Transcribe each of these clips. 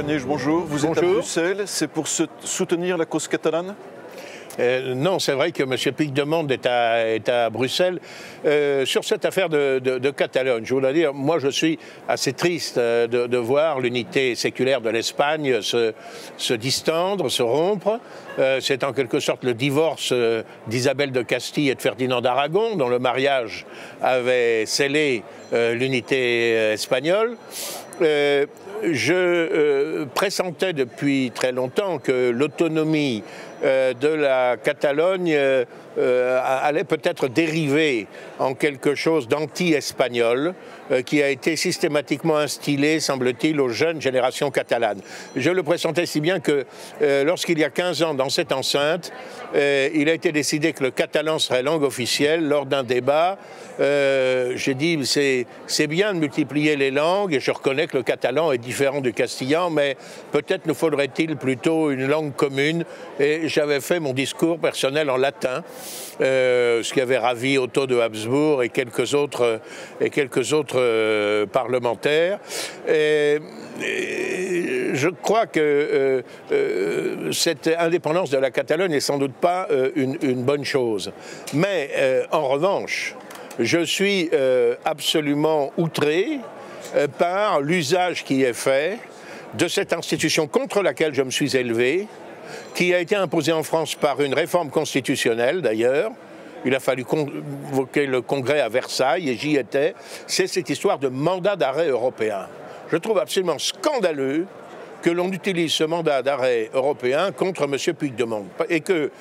Gollnisch, bonjour. Vous êtes à Bruxelles, c'est pour soutenir la cause catalane? Non, c'est vrai que M. Puigdemont est à Bruxelles. Sur cette affaire de Catalogne, je voudrais dire, moi je suis assez triste de voir l'unité séculaire de l'Espagne se distendre, se rompre. C'est en quelque sorte le divorce d'Isabelle de Castille et de Ferdinand d'Aragon, dont le mariage avait scellé l'unité espagnole. Je pressentais depuis très longtemps que l'autonomie de la Catalogne allait peut-être dériver en quelque chose d'anti-espagnol qui a été systématiquement instillé, semble-t-il, aux jeunes générations catalanes. Je le pressentais si bien que lorsqu'il y a 15 ans, dans cette enceinte, il a été décidé que le catalan serait langue officielle lors d'un débat. J'ai dit, c'est bien de multiplier les langues, et je reconnais que le catalan est différent du castillan, mais peut-être nous faudrait-il plutôt une langue commune. Et j'avais fait mon discours personnel en latin, ce qui avait ravi Otto de Habsbourg et quelques autres parlementaires. Et je crois que cette indépendance de la Catalogne n'est sans doute pas une bonne chose. Mais en revanche, je suis absolument outré par l'usage qui est fait de cette institution contre laquelle je me suis élevé, qui a été imposée en France par une réforme constitutionnelle d'ailleurs. Il a fallu convoquer le Congrès à Versailles et j'y étais. C'est cette histoire de mandat d'arrêt européen. Je trouve absolument scandaleux que l'on utilise ce mandat d'arrêt européen contre M. Puigdemont. Et que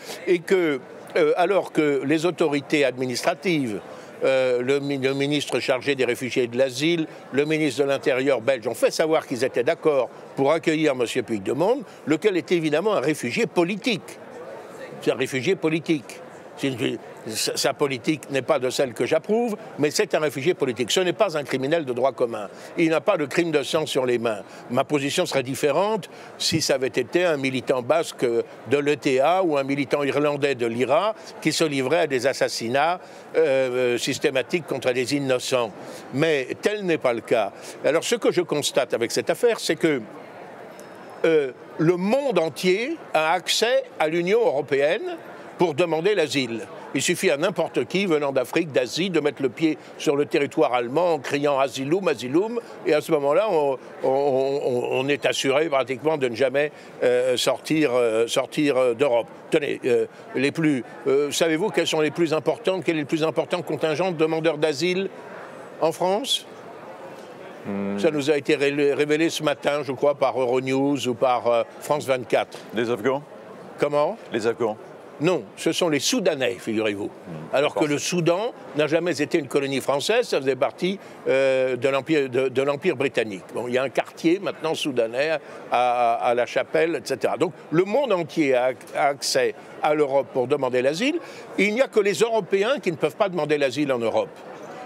alors que les autorités administratives, le ministre chargé des réfugiés et de l'asile, le ministre de l'Intérieur belge ont fait savoir qu'ils étaient d'accord pour accueillir M. Puigdemont, lequel est évidemment un réfugié politique. C'est un réfugié politique. Sa politique n'est pas de celle que j'approuve, mais c'est un réfugié politique. Ce n'est pas un criminel de droit commun. Il n'a pas de crime de sang sur les mains. Ma position serait différente si ça avait été un militant basque de l'ETA ou un militant irlandais de l'IRA qui se livrait à des assassinats systématiques contre des innocents. Mais tel n'est pas le cas. Alors ce que je constate avec cette affaire, c'est que le monde entier a accès à l'Union européenne pour demander l'asile. Il suffit à n'importe qui venant d'Afrique, d'Asie, de mettre le pied sur le territoire allemand en criant « Asylum, Asylum », et à ce moment-là, on est assuré pratiquement de ne jamais sortir d'Europe. Tenez, savez-vous quels sont les plus importants, quel est le plus important contingent de demandeurs d'asile en France ? Ça nous a été révélé ce matin, je crois, par Euronews ou par France 24. Les Afghans ? Comment ? Les Afghans. Non, ce sont les Soudanais, figurez-vous. Alors que le Soudan n'a jamais été une colonie française, ça faisait partie de l'Empire britannique. Bon, il y a un quartier maintenant soudanais à La Chapelle, etc. Donc le monde entier a accès à l'Europe pour demander l'asile. Il n'y a que les Européens qui ne peuvent pas demander l'asile en Europe.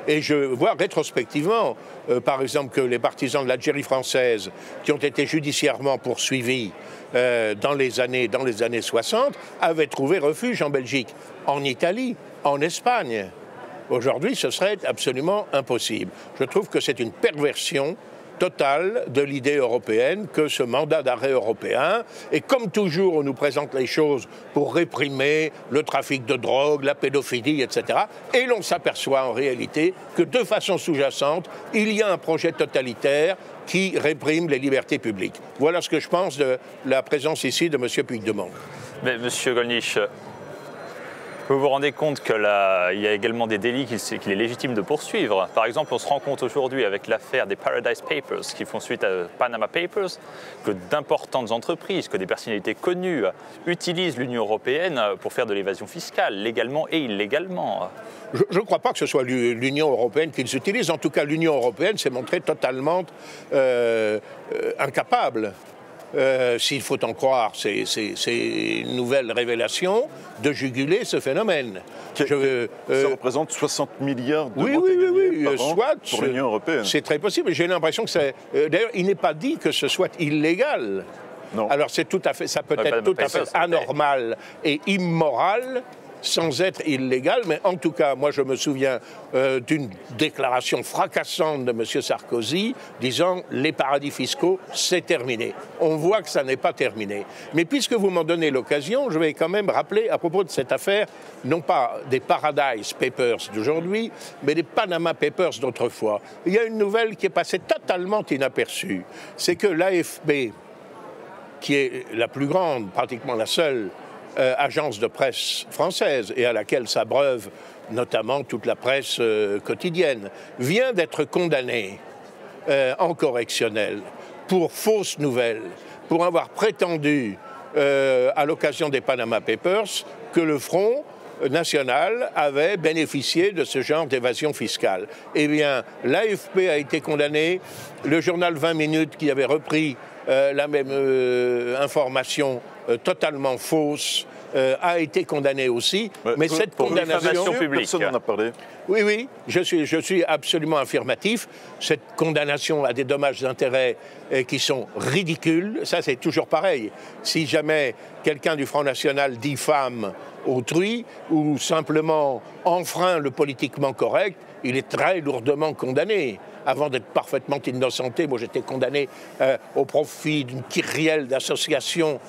Et je vois rétrospectivement, par exemple, que les partisans de l'Algérie française qui ont été judiciairement poursuivis dans les années 60 avaient trouvé refuge en Belgique, en Italie, en Espagne. Aujourd'hui, ce serait absolument impossible. Je trouve que c'est une perversion totale de l'idée européenne que ce mandat d'arrêt européen. Et comme toujours, on nous présente les choses pour réprimer le trafic de drogue, la pédophilie, etc. Et l'on s'aperçoit en réalité que de façon sous-jacente, il y a un projet totalitaire qui réprime les libertés publiques. Voilà ce que je pense de la présence ici de M. Puigdemont. Mais Monsieur Gollnisch, vous vous rendez compte qu'il y a également des délits qu'il est légitime de poursuivre. Par exemple, on se rend compte aujourd'hui avec l'affaire des Paradise Papers qui font suite à Panama Papers que d'importantes entreprises, que des personnalités connues utilisent l'Union européenne pour faire de l'évasion fiscale, légalement et illégalement. Je ne crois pas que ce soit l'Union européenne qui les utilise. En tout cas, l'Union européenne s'est montrée totalement incapable. S'il faut en croire ces nouvelles révélations, de juguler ce phénomène. Ça représente 60 milliards d'euros par an pour l'Union européenne. C'est très possible. J'ai l'impression que c'est... D'ailleurs, il n'est pas dit que ce soit illégal. Non. Alors c'est tout à fait, ça peut être tout à fait anormal et immoral, sans être illégal, mais en tout cas, moi je me souviens d'une déclaration fracassante de M. Sarkozy disant « les paradis fiscaux, c'est terminé ». On voit que ça n'est pas terminé. Mais puisque vous m'en donnez l'occasion, je vais quand même rappeler à propos de cette affaire, non pas des Paradise Papers d'aujourd'hui, mais des Panama Papers d'autrefois. Il y a une nouvelle qui est passée totalement inaperçue. C'est que l'AFP, qui est la plus grande, pratiquement la seule agence de presse française et à laquelle s'abreuve notamment toute la presse quotidienne, vient d'être condamnée en correctionnel pour fausses nouvelles, pour avoir prétendu à l'occasion des Panama Papers que le Front National avait bénéficié de ce genre d'évasion fiscale. Eh bien, l'AFP a été condamné, le journal 20 minutes qui avait repris la même information totalement fausse a été condamné aussi, mais cette condamnation publique, personne n'en a parlé. Oui, oui, je suis absolument affirmatif. Cette condamnation a des dommages d'intérêt qui sont ridicules. Ça, c'est toujours pareil. Si jamais quelqu'un du Front National diffame autrui ou simplement enfreint le politiquement correct, il est très lourdement condamné. Avant d'être parfaitement innocenté, moi j'étais condamné au profit d'une kyrielle d'associations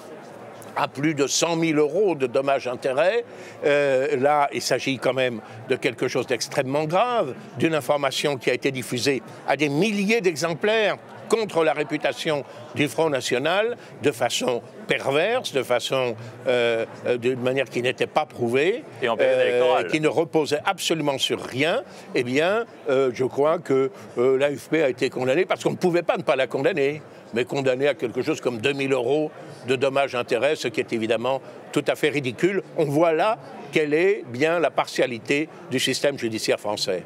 à plus de 100 000 € de dommages-intérêts. Là, il s'agit quand même de quelque chose d'extrêmement grave, d'une information qui a été diffusée à des milliers d'exemplaires contre la réputation du Front National, de façon perverse, d'une manière qui n'était pas prouvée, et en période électorale, qui ne reposait absolument sur rien. Eh bien, je crois que l'AFP a été condamnée parce qu'on ne pouvait pas ne pas la condamner, mais condamnée à quelque chose comme 2 000 € de dommages-intérêts, ce qui est évidemment tout à fait ridicule. On voit là quelle est bien la partialité du système judiciaire français.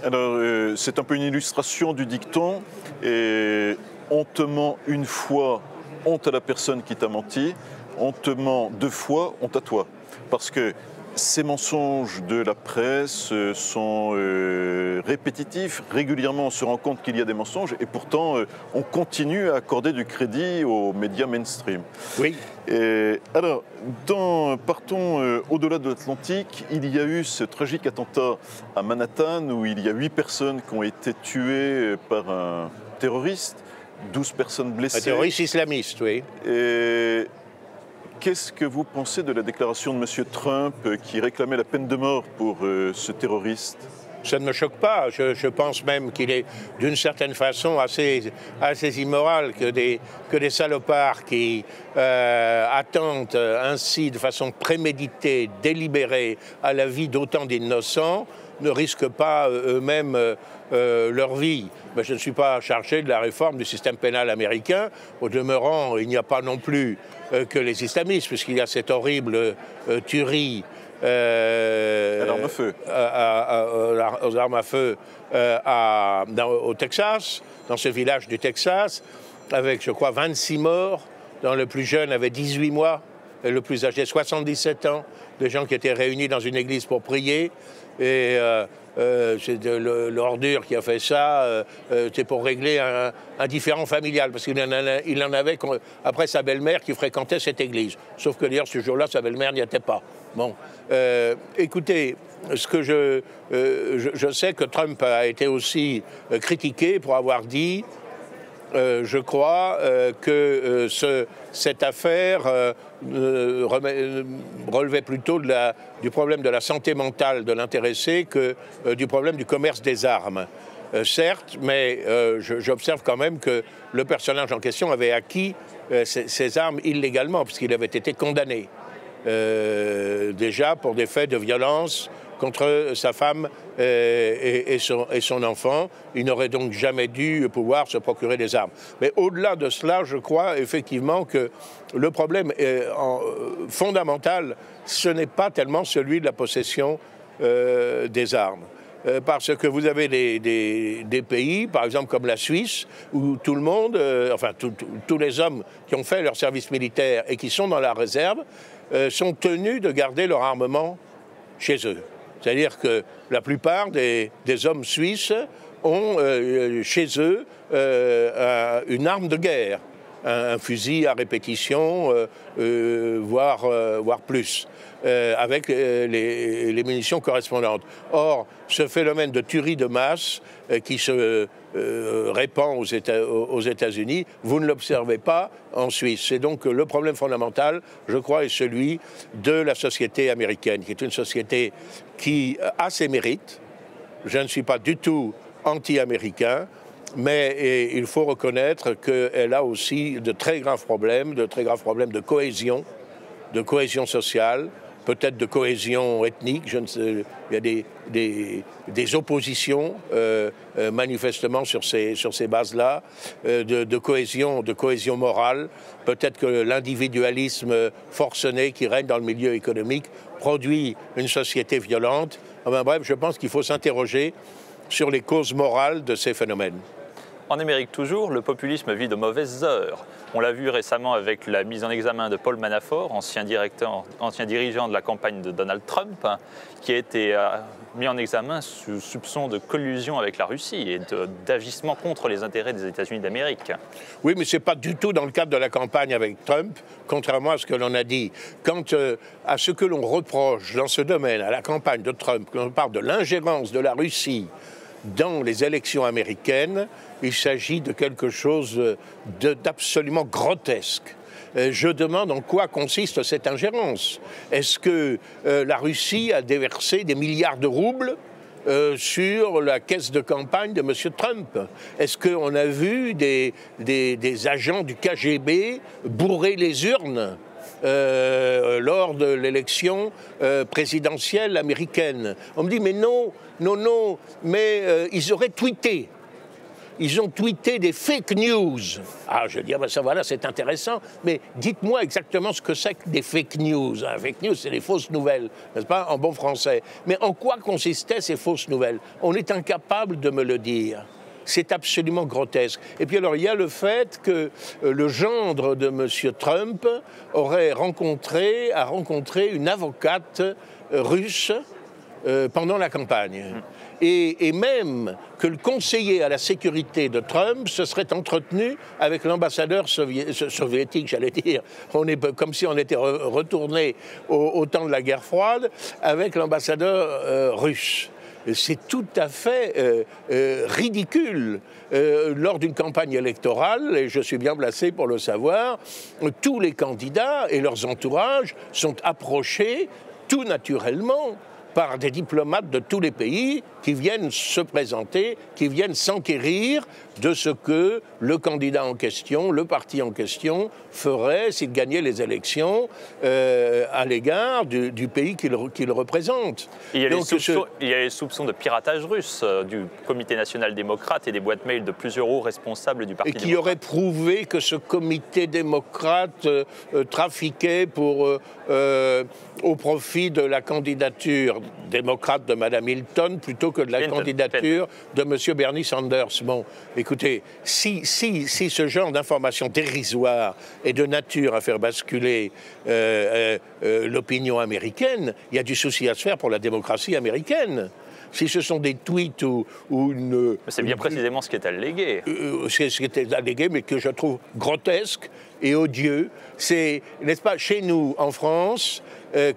Alors, c'est un peu une illustration du dicton. Et on te ment une fois, honte à la personne qui t'a menti. On te ment 2 fois, honte à toi. Parce que ces mensonges de la presse sont répétitifs. Régulièrement, on se rend compte qu'il y a des mensonges et pourtant, on continue à accorder du crédit aux médias mainstream. Oui. Et alors, partons au-delà de l'Atlantique. Il y a eu ce tragique attentat à Manhattan où il y a 8 personnes qui ont été tuées par un terroriste, 12 personnes blessées. Un terroriste islamiste, oui. Et qu'est-ce que vous pensez de la déclaration de M. Trump qui réclamait la peine de mort pour ce terroriste ? Ça ne me choque pas. Je pense même qu'il est d'une certaine façon assez immoral que des salopards qui attentent ainsi de façon préméditée, délibérée à la vie d'autant d'innocents ne risquent pas eux-mêmes leur vie. Mais je ne suis pas chargé de la réforme du système pénal américain. Au demeurant, il n'y a pas non plus que les islamistes, puisqu'il y a cette horrible tuerie aux armes à feu au Texas, dans ce village du Texas, avec, je crois, 26 morts, dont le plus jeune avait 18 mois, et le plus âgé 77 ans, des gens qui étaient réunis dans une église pour prier. Et c'est l'ordure qui a fait ça, c'est pour régler un différend familial, parce qu'il en avait après sa belle-mère qui fréquentait cette église. Sauf que d'ailleurs, ce jour-là, sa belle-mère n'y était pas. Bon, écoutez, ce que je sais que Trump a été aussi critiqué pour avoir dit, je crois, que cette affaire relevait plutôt du problème de la santé mentale de l'intéressé que du problème du commerce des armes. Certes, mais j'observe quand même que le personnage en question avait acquis ces armes illégalement, puisqu'il avait été condamné déjà pour des faits de violence contre sa femme et son enfant. Il n'aurait donc jamais dû pouvoir se procurer des armes. Mais au-delà de cela, je crois effectivement que le problème fondamental, ce n'est pas tellement celui de la possession des armes. Parce que vous avez des pays, par exemple comme la Suisse, où tout le monde, tous les hommes qui ont fait leur service militaire et qui sont dans la réserve, sont tenus de garder leur armement chez eux. C'est-à-dire que la plupart des hommes suisses ont chez eux une arme de guerre. un fusil à répétition, voire plus. Avec les munitions correspondantes. Or, ce phénomène de tuerie de masse qui se répand aux États-Unis, vous ne l'observez pas en Suisse. C'est donc le problème fondamental, je crois, est celui de la société américaine, qui est une société qui a ses mérites. Je ne suis pas du tout anti-américain, mais il faut reconnaître qu'elle a aussi de très graves problèmes de cohésion sociale, peut-être de cohésion ethnique, il y a des oppositions manifestement sur ces bases-là, de cohésion morale. Peut-être que l'individualisme forcené qui règne dans le milieu économique produit une société violente. Enfin, bref, je pense qu'il faut s'interroger sur les causes morales de ces phénomènes. En Amérique toujours, le populisme vit de mauvaises heures. On l'a vu récemment avec la mise en examen de Paul Manafort, ancien dirigeant de la campagne de Donald Trump, qui a été mis en examen sous soupçon de collusion avec la Russie et d'agissement contre les intérêts des États-Unis d'Amérique. Oui, mais ce n'est pas du tout dans le cadre de la campagne avec Trump, contrairement à ce que l'on a dit. Quant à ce que l'on reproche dans ce domaine à la campagne de Trump, quand on parle de l'ingérence de la Russie dans les élections américaines, il s'agit de quelque chose d'absolument grotesque. Je demande en quoi consiste cette ingérence. Est-ce que la Russie a déversé des milliards de roubles sur la caisse de campagne de M. Trump? Est-ce qu'on a vu des agents du KGB bourrer les urnes lors de l'élection présidentielle américaine? On me dit, mais non, mais ils auraient tweeté. Ils ont tweeté des fake news. Ah, je dis, ah ben ça voilà, c'est intéressant, mais dites-moi exactement ce que c'est que des fake news. Un fake news, c'est des fausses nouvelles, n'est-ce pas, en bon français. Mais en quoi consistaient ces fausses nouvelles? On est incapable de me le dire. C'est absolument grotesque. Et puis alors, il y a le fait que le gendre de M. Trump a rencontré une avocate russe pendant la campagne. Et même que le conseiller à la sécurité de Trump se serait entretenu avec l'ambassadeur soviétique, j'allais dire. On est comme si on était retourné au temps de la guerre froide avec l'ambassadeur russe. C'est tout à fait ridicule. Lors d'une campagne électorale, et je suis bien placé pour le savoir, tous les candidats et leurs entourages sont approchés tout naturellement par des diplomates de tous les pays qui viennent se présenter, qui viennent s'enquérir de ce que le candidat en question, le parti en question, ferait s'il gagnait les élections à l'égard du pays qu'il représente. Il y a les soupçons de piratage russe du Comité national démocrate et des boîtes mail de plusieurs hauts responsables du Parti démocrate. Et qui aurait prouvé que ce comité démocrate trafiquait au profit de la candidature démocrate de Mme Hilton plutôt que de la candidature de M. Bernie Sanders. Bon, écoutez, si ce genre d'informations dérisoires est de nature à faire basculer l'opinion américaine, il y a du souci à se faire pour la démocratie américaine. Si ce sont des tweets ou une... C'est bien précisément ce qui est allégué. C'est ce qui est allégué, mais que je trouve grotesque et odieux. C'est, n'est-ce pas, chez nous, en France,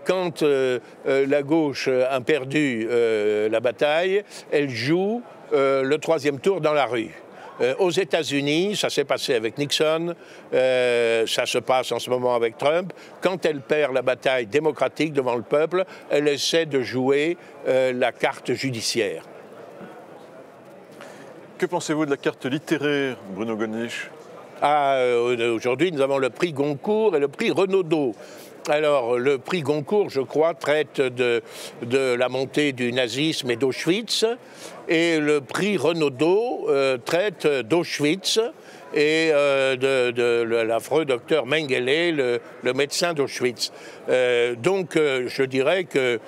quand la gauche a perdu la bataille, elle joue le troisième tour dans la rue. Aux États-Unis, ça s'est passé avec Nixon, ça se passe en ce moment avec Trump. Quand elle perd la bataille démocratique devant le peuple, elle essaie de jouer la carte judiciaire. Que pensez-vous de la carte littéraire, Bruno Gollnisch? Aujourd'hui, nous avons le prix Goncourt et le prix Renaudot. Alors, le prix Goncourt, je crois, traite de la montée du nazisme et d'Auschwitz, et le prix Renaudot traite d'Auschwitz et de l'affreux docteur Mengele, le médecin d'Auschwitz. Donc, je dirais que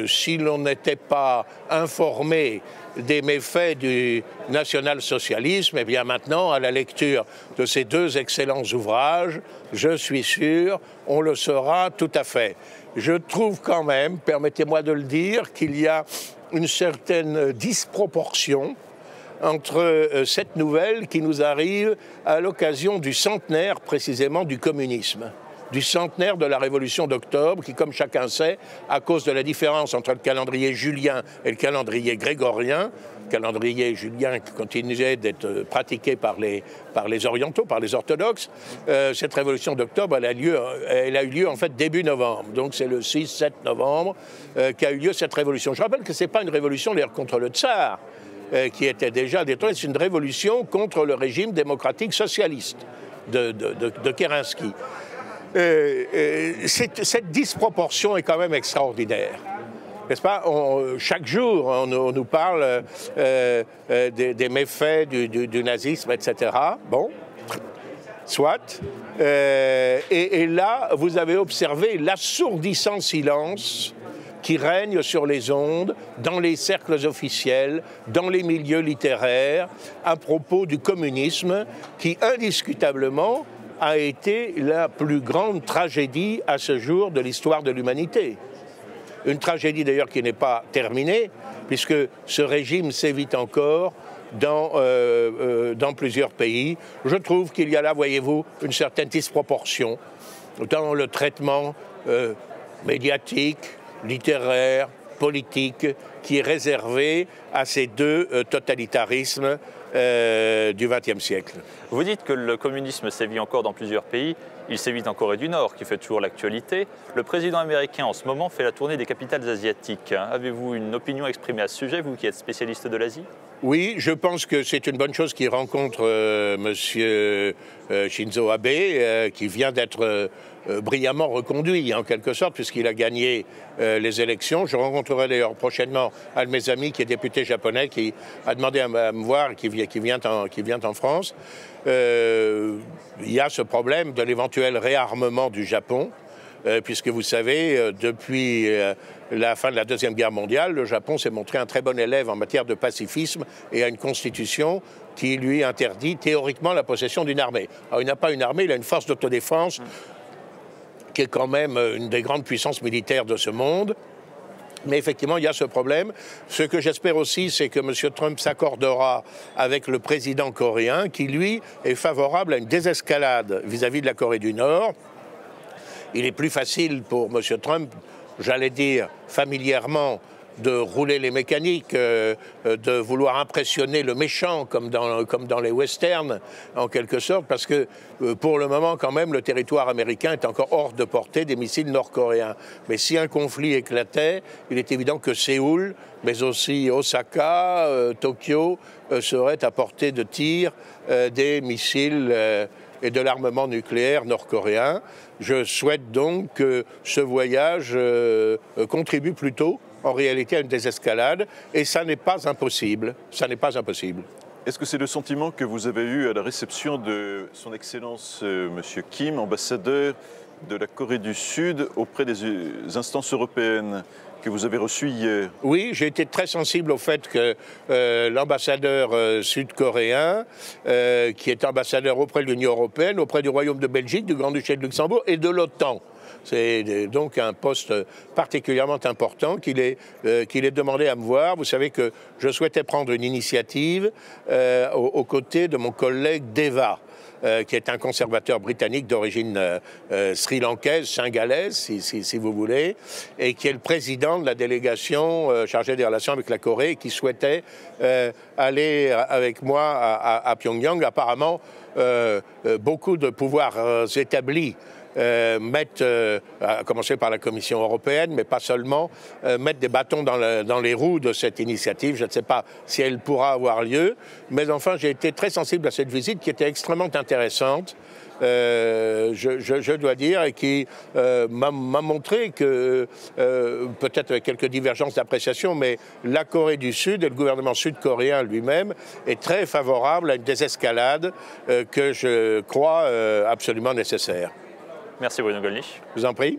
si l'on n'était pas informé des méfaits du national-socialisme, eh bien maintenant, à la lecture de ces deux excellents ouvrages, je suis sûr, on le saura tout à fait. Je trouve quand même, permettez-moi de le dire, qu'il y a une certaine disproportion entre cette nouvelle qui nous arrive à l'occasion du centenaire précisément du communisme, du centenaire de la Révolution d'octobre, qui, comme chacun sait, à cause de la différence entre le calendrier julien et le calendrier grégorien, calendrier julien qui continuait d'être pratiqué par les orientaux, par les orthodoxes, cette Révolution d'octobre, elle a eu lieu en fait début novembre. Donc c'est le 6-7 novembre qu'a eu lieu cette révolution. Je rappelle que ce n'est pas une révolution d'ailleurs contre le tsar, qui était déjà détruit, c'est une révolution contre le régime démocratique socialiste de Kerensky. Cette disproportion est quand même extraordinaire. N'est-ce pas? Chaque jour, on nous parle des méfaits du nazisme, etc. Bon, soit. Et là, vous avez observé l'assourdissant silence qui règne sur les ondes, dans les cercles officiels, dans les milieux littéraires, à propos du communisme, qui indiscutablement a été la plus grande tragédie à ce jour de l'histoire de l'humanité. Une tragédie d'ailleurs qui n'est pas terminée, puisque ce régime sévit encore dans plusieurs pays. Je trouve qu'il y a là, voyez-vous, une certaine disproportion dans le traitement médiatique, littéraire, politique, qui est réservé à ces deux totalitarismes du XXe siècle. Vous dites que le communisme sévit encore dans plusieurs pays. Il sévit en Corée du Nord, qui fait toujours l'actualité. Le président américain, en ce moment, fait la tournée des capitales asiatiques. Avez-vous une opinion exprimée à ce sujet, vous qui êtes spécialiste de l'Asie? Oui, je pense que c'est une bonne chose qu'il rencontre M. Shinzo Abe, qui vient d'être brillamment reconduit, en quelque sorte, puisqu'il a gagné les élections. Je rencontrerai d'ailleurs prochainement un de mes amis qui est député japonais, qui a demandé à me voir, qui vient en France. Il y a ce problème de l'éventuel réarmement du Japon, puisque vous savez, depuis la fin de la Deuxième Guerre mondiale, le Japon s'est montré un très bon élève en matière de pacifisme et a une constitution qui lui interdit théoriquement la possession d'une armée. Alors il n'a pas une armée, il a une force d'autodéfense qui est quand même une des grandes puissances militaires de ce monde. Mais effectivement, il y a ce problème. Ce que j'espère aussi, c'est que M. Trump s'accordera avec le président coréen, qui, lui, est favorable à une désescalade vis-à-vis de la Corée du Nord. Il est plus facile pour M. Trump, j'allais dire familièrement, de rouler les mécaniques, de vouloir impressionner le méchant, comme dans les westerns, en quelque sorte, parce que pour le moment, quand même, le territoire américain est encore hors de portée des missiles nord-coréens. Mais si un conflit éclatait, il est évident que Séoul, mais aussi Osaka, Tokyo, seraient à portée de tir des missiles et de l'armement nucléaire nord-coréen. Je souhaite donc que ce voyage contribue plutôt en réalité à une désescalade, et ça n'est pas impossible. Ça n'est pas impossible. Est-ce que c'est le sentiment que vous avez eu à la réception de son Excellence M. Kim, ambassadeur de la Corée du Sud auprès des instances européennes, que vous avez reçu hier? Oui, j'ai été très sensible au fait que l'ambassadeur sud-coréen, qui est ambassadeur auprès de l'Union européenne, auprès du Royaume de Belgique, du Grand-Duché de Luxembourg et de l'OTAN, c'est donc un poste particulièrement important qu'il est demandé à me voir. Vous savez que je souhaitais prendre une initiative aux côtés de mon collègue Deva, qui est un conservateur britannique d'origine sri-lankaise, singalaise, si vous voulez, et qui est le président de la délégation chargée des relations avec la Corée, et qui souhaitait aller avec moi à Pyongyang. Apparemment, beaucoup de pouvoirs établis mettent, à commencer par la Commission européenne, mais pas seulement, mettre des bâtons dans les roues de cette initiative. Je ne sais pas si elle pourra avoir lieu, mais enfin, j'ai été très sensible à cette visite qui était extrêmement intéressante, je dois dire, et qui m'a montré que, peut-être avec quelques divergences d'appréciation, mais la Corée du Sud et le gouvernement sud-coréen lui-même est très favorable à une désescalade que je crois absolument nécessaire. Merci Bruno Gollnisch. Je vous en prie.